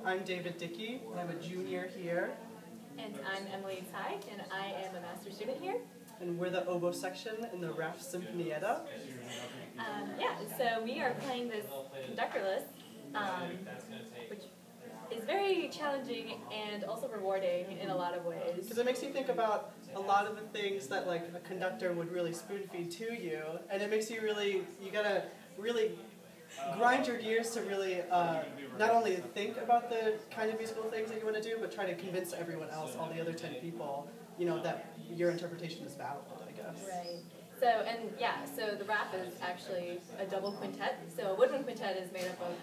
I'm David Dickey, and I'm a junior here. And I'm Emily Tsai, and I am a master's student here. And we're the oboe section in the Raff Sinfonietta. So we are playing this conductorless, which is very challenging and also rewarding in a lot of ways. Because it makes you think about a lot of the things that like a conductor would really spoon feed to you, and it makes you you gotta really grind your gears to really not only think about the kind of musical things that you want to do, but try to convince everyone else, all the other 10 people, that your interpretation is valid, I guess. Right. So the Raff is actually a double quintet. So a woodwind quintet is made up of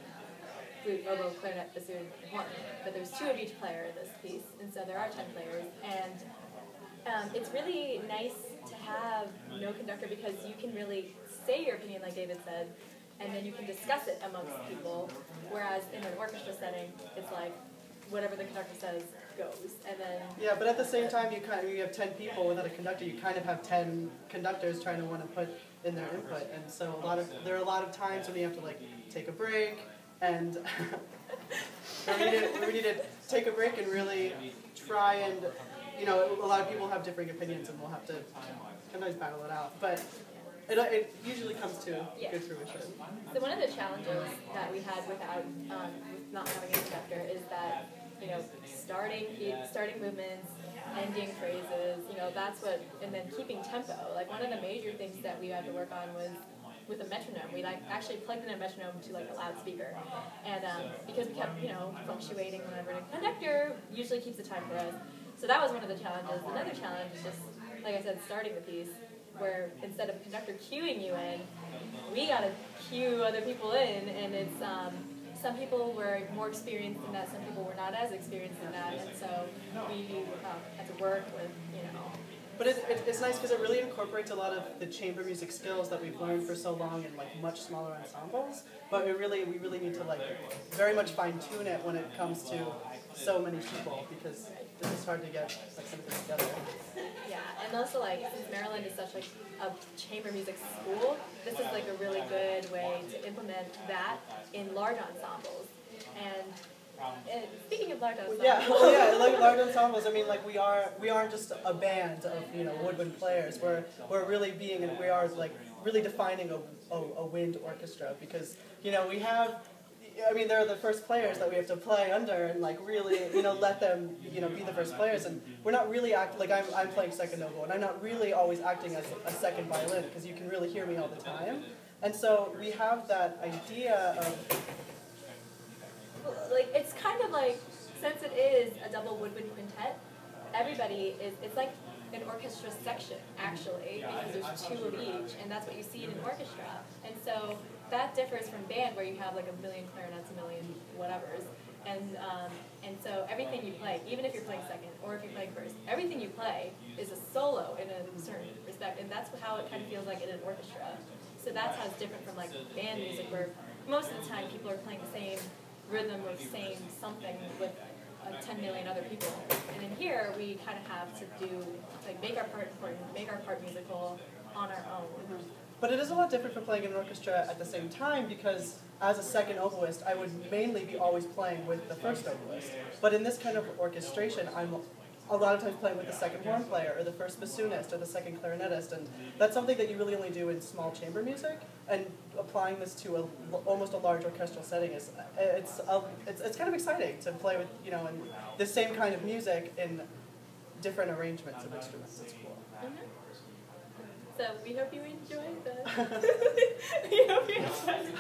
flute, oboe, clarinet, bassoon, and horn. But there's 2 of each player in this piece, and so there are 10 players. And it's really nice to have no conductor because you can really say your opinion, like David said, and then you can discuss it amongst people, whereas in an orchestra setting, it's like whatever the conductor says goes, and then... Yeah, but at the same time, you have 10 people without a conductor, you kind of have 10 conductors trying to want to put in their input, and so there are a lot of times when you have to like take a break, and we need to take a break and really try and, a lot of people have differing opinions, and we'll have to sometimes battle it out, but it usually comes to good fruition. So one of the challenges that we had without not having a conductor is that starting movements, ending phrases, that's what, and then keeping tempo. Like one of the major things that we had to work on was with a metronome. We actually plugged in a metronome to a loudspeaker, and because we kept fluctuating whenever the conductor usually keeps the time for us. So that was one of the challenges. Another challenge is just, like I said, starting the piece, where instead of a conductor cueing you in, we got to cue other people in, and it's some people were more experienced in that, some people were not as experienced in that, and so we had to work with, But it's nice because it really incorporates a lot of the chamber music skills that we've learned for so long in much smaller ensembles, but we really need to very much fine-tune it when it comes to so many people, because it's hard to get something together. Yeah, and also since Maryland is such a chamber music school, this is a really good way to implement that in large ensembles. And speaking of large ensembles, large ensembles. I mean, we aren't just a band of woodwind players. We're really we are really defining a wind orchestra, because we have. I mean, they're the first players that we have to play under and really, let them, be the first players. And we're not really I'm playing second oboe, and I'm not really always acting as a second violin because you can really hear me all the time. And so we have that idea of... it's kind of since it is a double woodwind quintet, everybody it's like an orchestra section, actually, because there's 2 of each, and that's what you see in an orchestra. And so that differs from band, where you have a million clarinets, a million whatevers, and so everything you play, even if you're playing second or if you're playing first, everything you play is a solo in a certain respect, and that's how it kind of feels like in an orchestra. So that's how it's different from band music, where most of the time people are playing the same rhythm or the same something with 10 million other people. And in here, we kind of have to make our part important, make our part musical on our own. Mm-hmm. But it is a lot different from playing in an orchestra at the same time, because as a second oboist, I would mainly be always playing with the first oboist. But in this kind of orchestration, I'm a lot of times playing with the second horn player, or the first bassoonist, or the second clarinetist, and that's something that you really only do in small chamber music. And applying this to almost a large orchestral setting it's kind of exciting to play with in the same kind of music in different arrangements of instruments. It's cool. Mm-hmm. So we hope you enjoyed the. We hope you enjoyed.